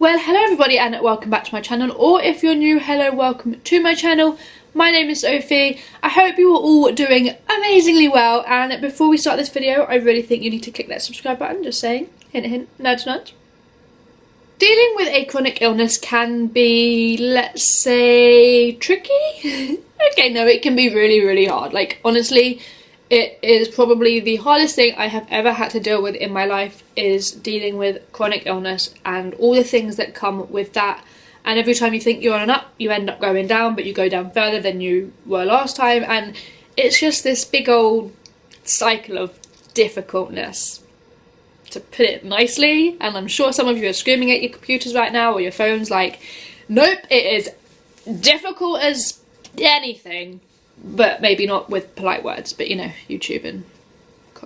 Well, hello everybody and welcome back to my channel, or if you're new, hello, welcome to my channel. My name is Sophie. I hope you are all doing amazingly well, and before we start this video, I really think you need to click that subscribe button, just saying, hint hint, nudge nudge. Dealing with a chronic illness can be, let's say, tricky? Okay, no, it can be really hard. Like, honestly, it is probably the hardest thing I have ever had to deal with in my life, is dealing with chronic illness and all the things that come with that. And every time you think you're on an up, you end up going down, but you go down further than you were last time. And it's just this big old cycle of difficultness, to put it nicely. And I'm sure some of you are screaming at your computers right now or your phones like, nope, it is difficult as anything. But maybe not with polite words, but you know, YouTube and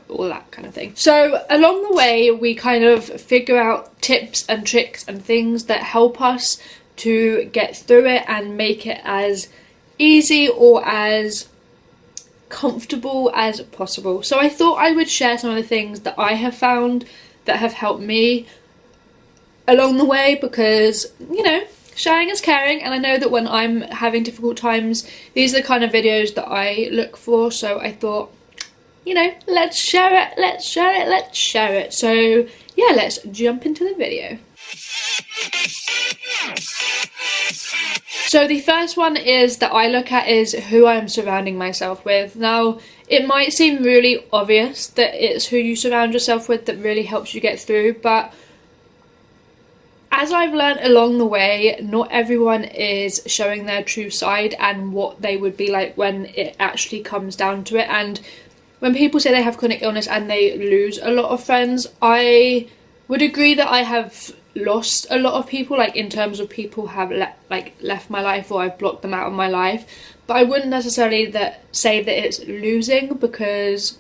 all that kind of thing. So along the way, we kind of figure out tips and tricks and things that help us to get through it and make it as easy or as comfortable as possible. So I thought I would share some of the things that I have found that have helped me along the way, because, you know, sharing is caring, and I know that when I'm having difficult times, these are the kind of videos that I look for. So I thought, you know, let's share it, let's share it, let's share it. So yeah, let's jump into the video. So the first one is that I look at is who I'm surrounding myself with. Now, it might seem really obvious that it's who you surround yourself with that really helps you get through, but as I've learned along the way, not everyone is showing their true side and what they would be like when it actually comes down to it. And when people say they have chronic illness and they lose a lot of friends, I would agree that I have lost a lot of people, like in terms of people have left my life, or I've blocked them out of my life. But I wouldn't necessarily say that it's losing, because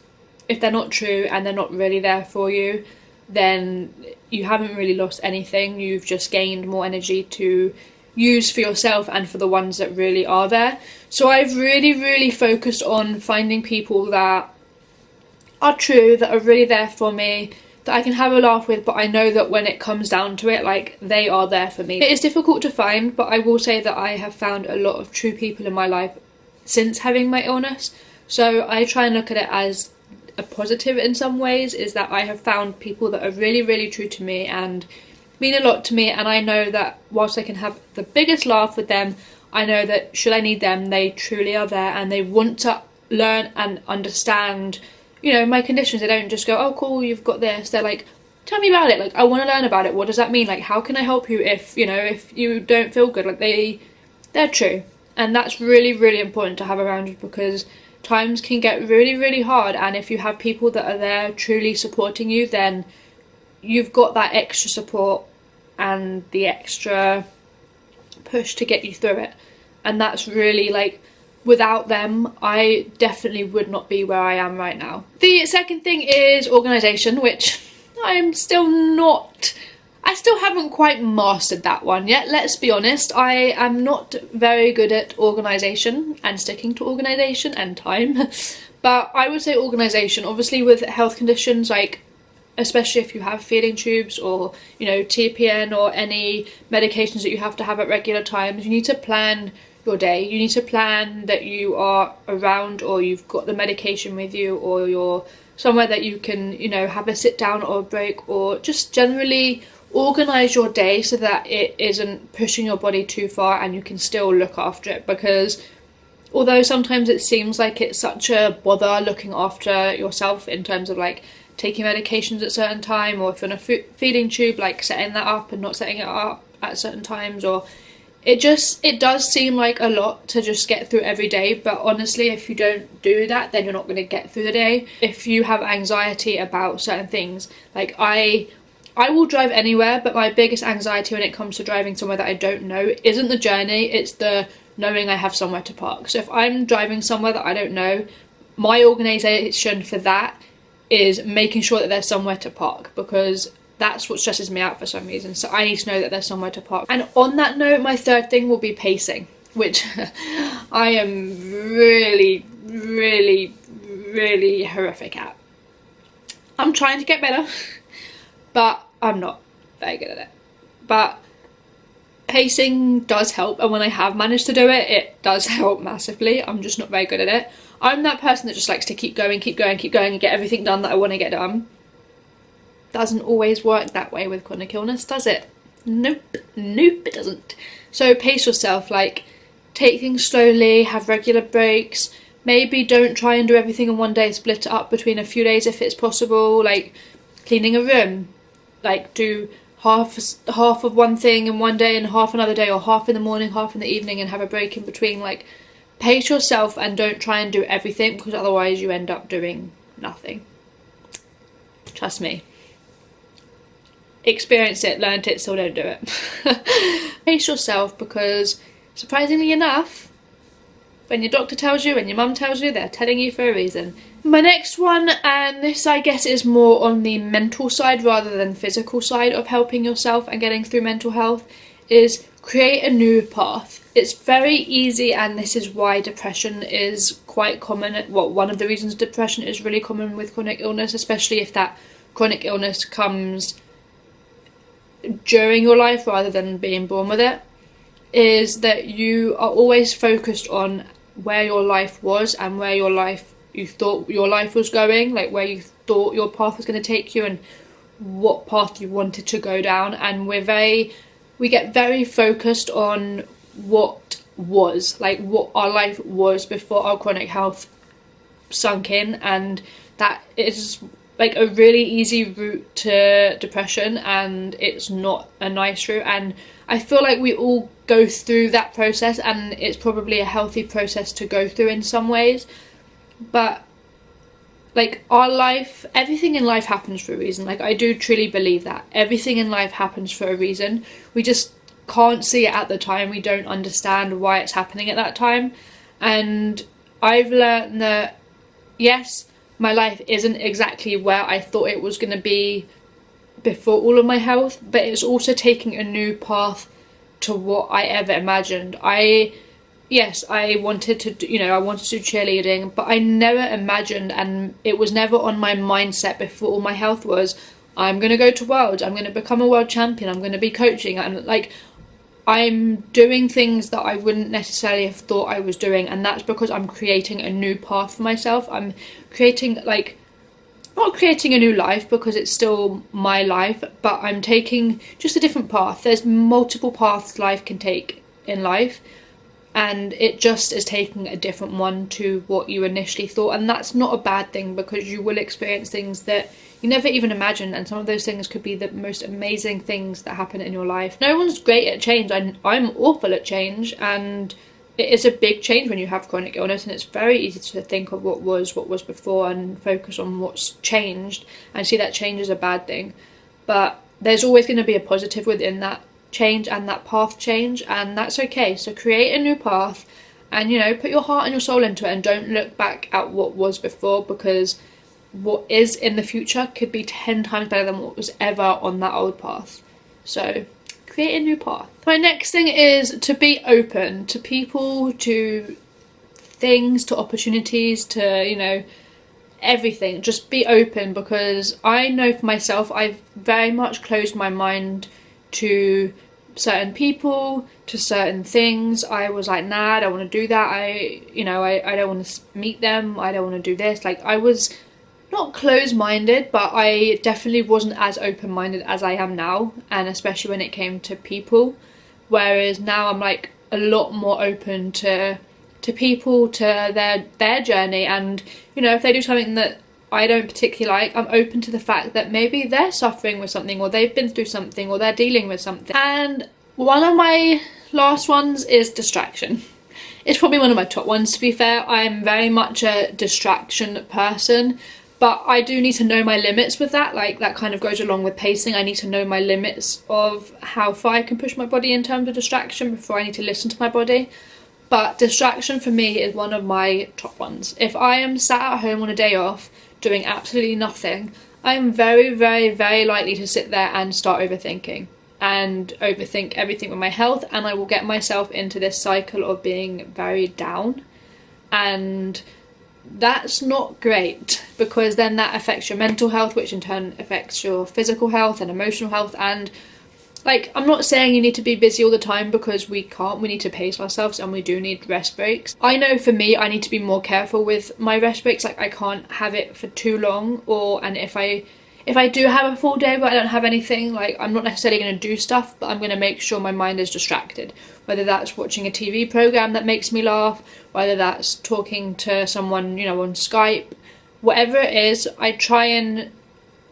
if they're not true and they're not really there for you, then you haven't really lost anything. You've just gained more energy to use for yourself and for the ones that really are there. So I've really focused on finding people that are true, that are really there for me, that I can have a laugh with, but I know that when it comes down to it, like, they are there for me. It is difficult to find, but I will say that I have found a lot of true people in my life since having my illness. So I try and look at it as a positive in some ways, is that I have found people that are really true to me and mean a lot to me, and I know that whilst I can have the biggest laugh with them, I know that should I need them, they truly are there and they want to learn and understand, you know, my conditions. They don't just go, oh cool, you've got this. They're like, tell me about it, like, I want to learn about it, what does that mean, like, how can I help you if, you know, if you don't feel good. Like, they're true, and that's really important to have around you, because times can get really hard, and if you have people that are there truly supporting you, then you've got that extra support and the extra push to get you through it. And that's really, like, without them, I definitely would not be where I am right now. The second thing is organisation, which I still haven't quite mastered that one yet, let's be honest. I am not very good at organisation and sticking to organisation and time. But I would say organisation, obviously with health conditions, like, especially if you have feeding tubes or, you know, TPN or any medications that you have to have at regular times, you need to plan your day. You need to plan that you are around, or you've got the medication with you, or you're somewhere that you can, you know, have a sit down or a break, or just generally organise your day so that it isn't pushing your body too far and you can still look after it. Because although sometimes it seems like it's such a bother looking after yourself in terms of like taking medications at a certain time, or if you're on a feeding tube, like setting that up and not setting it up at certain times, or it does seem like a lot to just get through every day. But honestly, if you don't do that, then you're not going to get through the day. If you have anxiety about certain things, like I will drive anywhere, but my biggest anxiety when it comes to driving somewhere that I don't know isn't the journey, it's the knowing I have somewhere to park. So if I'm driving somewhere that I don't know, my organisation for that is making sure that there's somewhere to park, because that's what stresses me out for some reason. So I need to know that there's somewhere to park. And on that note, my third thing will be pacing, which I am really horrific at. I'm trying to get better, but I'm not very good at it. But pacing does help, and when I have managed to do it, it does help massively. I'm just not very good at it. I'm that person that just likes to keep going and get everything done that I want to get done. Doesn't always work that way with chronic illness, does it? Nope, it doesn't. So pace yourself, like take things slowly, have regular breaks. Maybe don't try and do everything in one day, split it up between a few days if it's possible, like cleaning a room. Like do half of one thing in one day and half another day, or half in the morning, half in the evening, and have a break in between. Like pace yourself and don't try and do everything, because otherwise you end up doing nothing. Trust me. Experienced it, learned it, still don't do it. Pace yourself, because surprisingly enough, when your doctor tells you, when your mum tells you, they're telling you for a reason. My next one, and this I guess is more on the mental side rather than physical side of helping yourself and getting through mental health, is create a new path. It's very easy, and this is why depression is quite common. Well, one of the reasons depression is really common with chronic illness, especially if that chronic illness comes during your life rather than being born with it, is that you are always focused on where your life was and where you thought your life was going, like where you thought your path was going to take you and what path you wanted to go down. And we get very focused on what was, like what our life was before our chronic health sunk in, and that is like a really easy route to depression, and it's not a nice route. And I feel like we all go through that process, and it's probably a healthy process to go through in some ways. But like our life, everything in life happens for a reason. Like I do truly believe that everything in life happens for a reason. We just can't see it at the time. We don't understand why it's happening at that time. And I've learned that yes, my life isn't exactly where I thought it was going to be before all of my health, but it's also taking a new path to what I ever imagined. I wanted to do, I wanted to do cheerleading, but I never imagined, and it was never on my mindset before all my health, was I'm going to go to Worlds, I'm going to become a world champion, I'm going to be coaching, and like I'm doing things that I wouldn't necessarily have thought I was doing, and that's because I'm creating a new path for myself. I'm creating, like, not creating a new life because it's still my life, but I'm taking just a different path. There's multiple paths life can take in life, and it just is taking a different one to what you initially thought. And that's not a bad thing, because you will experience things that you never even imagined, and some of those things could be the most amazing things that happen in your life. No one's great at change. I'm awful at change, and it is a big change when you have chronic illness, and it's very easy to think of what was before and focus on what's changed and see that change is a bad thing. But there's always going to be a positive within that change and that path change, and that's okay. So create a new path, and put your heart and your soul into it, and don't look back at what was before, because what is in the future could be 10 times better than what was ever on that old path. So create a new path. My next thing is to be open to people, to things, to opportunities, to everything. Just be open, because I know for myself I've very much closed my mind to certain people, to certain things. I was like, nah, I don't want to do that. I don't want to meet them. I don't want to do this. Like, I was not closed-minded, but I definitely wasn't as open-minded as I am now, and especially when it came to people. Whereas now I'm like a lot more open to people, to their journey, and if they do something that I don't particularly like, I'm open to the fact that maybe they're suffering with something, or they've been through something, or they're dealing with something. And one of my last ones is distraction. It's probably one of my top ones, to be fair. I'm very much a distraction person, but I do need to know my limits with that. Like, that kind of goes along with pacing. I need to know my limits of how far I can push my body in terms of distraction before I need to listen to my body. But distraction for me is one of my top ones. If I am sat at home on a day off doing absolutely nothing, I am very, very, very likely to sit there and start overthinking and overthink everything with my health, and I will get myself into this cycle of being very down, and that's not great, because then that affects your mental health, which in turn affects your physical health and emotional health, and Like, I'm not saying you need to be busy all the time, because we can't. We need to pace ourselves and we do need rest breaks. I know for me, I need to be more careful with my rest breaks. Like, I can't have it for too long, and if I do have a full day but I don't have anything, like, I'm not necessarily going to do stuff, but I'm going to make sure my mind is distracted. Whether that's watching a TV program that makes me laugh, whether that's talking to someone, you know, on Skype, whatever it is, I try and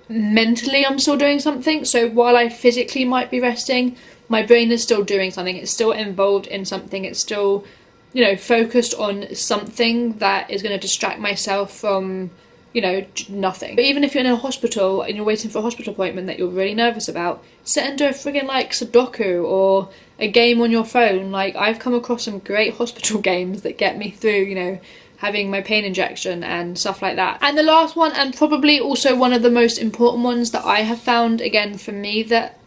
mentally I'm still doing something. So while I physically might be resting, my brain is still doing something. It's still involved in something. It's still, you know, focused on something that is going to distract myself from, you know, nothing. But even if you're in a hospital and you're waiting for a hospital appointment that you're really nervous about, sit and do a friggin' like Sudoku or a game on your phone. Like, I've come across some great hospital games that get me through, you know, having my pain injection and stuff like that. And the last one, and probably also one of the most important ones that I have found, again for me, that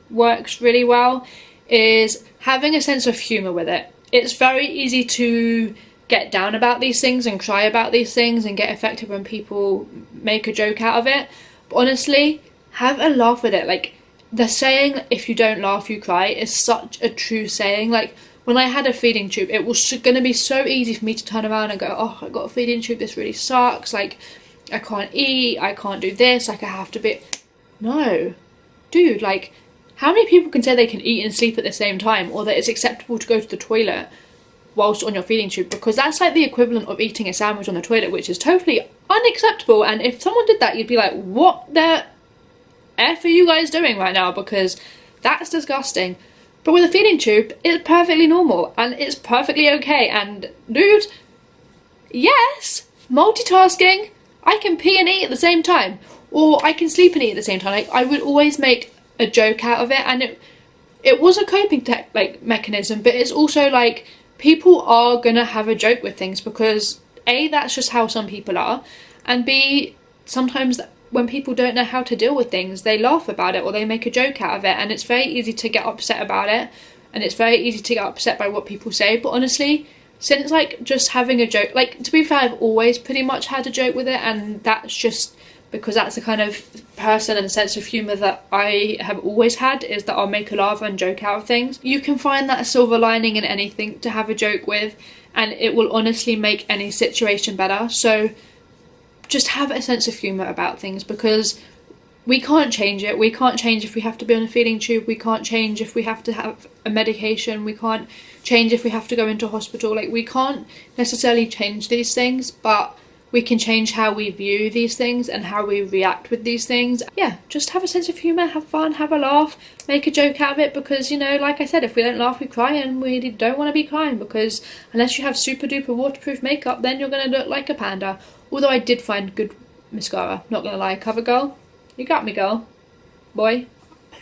works really well, is having a sense of humour with it. It's very easy to get down about these things and cry about these things and get affected when people make a joke out of it. But honestly, have a laugh with it. Like, the saying, if you don't laugh you cry, is such a true saying. Like, when I had a feeding tube, it was going to be so easy for me to turn around and go, oh, I got a feeding tube, this really sucks, like, I can't eat, I can't do this, like, I have to be... No. Dude, like, how many people can say they can eat and sleep at the same time, or that it's acceptable to go to the toilet whilst on your feeding tube? Because that's like the equivalent of eating a sandwich on the toilet, which is totally unacceptable. And if someone did that, you'd be like, what the F are you guys doing right now? Because that's disgusting. But with a feeding tube, it's perfectly normal and it's perfectly okay. And dude, yes, multitasking. I can pee and eat at the same time, or I can sleep and eat at the same time. Like, I would always make a joke out of it, and it was a coping mechanism. But it's also like, people are gonna have a joke with things because A, that's just how some people are, and B, sometimes when people don't know how to deal with things, they laugh about it or they make a joke out of it, and it's very easy to get upset about it, and it's very easy to get upset by what people say. But honestly, since like just having a joke, like, to be fair, I've always pretty much had a joke with it, and that's just because that's the kind of person and sense of humour that I have always had, is that I'll make a laugh and joke out of things. You can find that silver lining in anything to have a joke with, and it will honestly make any situation better. So just have a sense of humour about things, because we can't change it. We can't change if we have to be on a feeding tube. We can't change if we have to have a medication. We can't change if we have to go into hospital. Like, we can't necessarily change these things, but we can change how we view these things and how we react with these things. Yeah, just have a sense of humour, have fun, have a laugh, make a joke out of it, because, you know, like I said, if we don't laugh we cry, and we don't want to be crying, because unless you have super duper waterproof makeup, then you're going to look like a panda. Although I did find good mascara, not going to lie. CoverGirl, you got me, girl. Boy,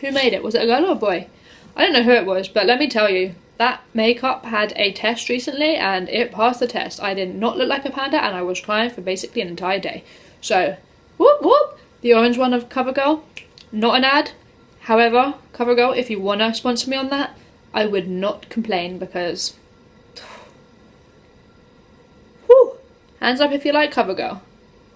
who made it? Was it a girl or a boy? I don't know who it was, but let me tell you, that makeup had a test recently and it passed the test. I did not look like a panda, and I was crying for basically an entire day. So, whoop whoop, the orange one of CoverGirl, not an ad. However, CoverGirl, if you want to sponsor me on that, I would not complain, because... Whew. Hands up if you like CoverGirl.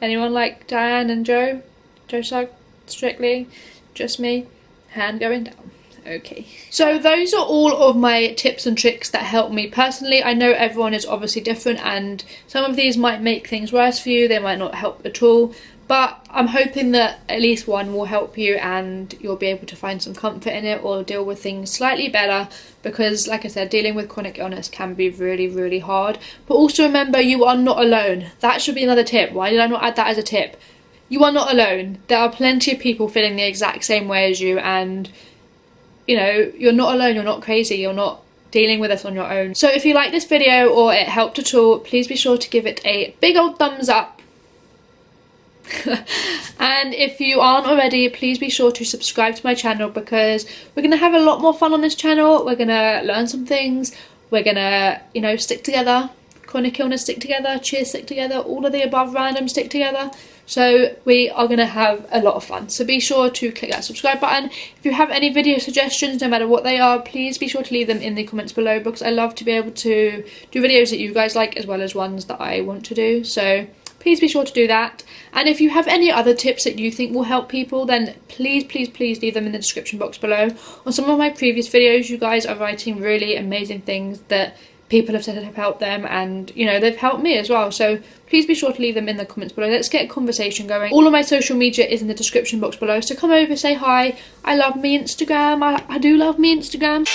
Anyone like Diane and Joe? Joe Sugg, Strictly, just me, hand going down. Okay, so those are all of my tips and tricks that help me personally. I know everyone is obviously different, and some of these might make things worse for you, they might not help at all, but I'm hoping that at least one will help you and you'll be able to find some comfort in it, or deal with things slightly better, because like I said, dealing with chronic illness can be really, really hard. But also remember, you are not alone. That should be another tip. Why did I not add that as a tip? You are not alone. There are plenty of people feeling the exact same way as you, and you know, you're not alone, you're not crazy, you're not dealing with this on your own. So if you like this video or it helped at all, please be sure to give it a big old thumbs up. And if you aren't already, please be sure to subscribe to my channel, because we're going to have a lot more fun on this channel. We're going to learn some things, we're going to, you know, stick together. Chronic illness stick together, cheers stick together, all of the above random stick together. So we are going to have a lot of fun. So be sure to click that subscribe button. If you have any video suggestions, no matter what they are, please be sure to leave them in the comments below, because I love to be able to do videos that you guys like, as well as ones that I want to do. So please be sure to do that. And if you have any other tips that you think will help people, then please leave them in the description box below. On some of my previous videos, you guys are writing really amazing things that people have said have helped them, and you know, they've helped me as well, so please be sure to leave them in the comments below. Let's get a conversation going. All of my social media is in the description box below, so come over, say hi. I love me Instagram. I do love me Instagram.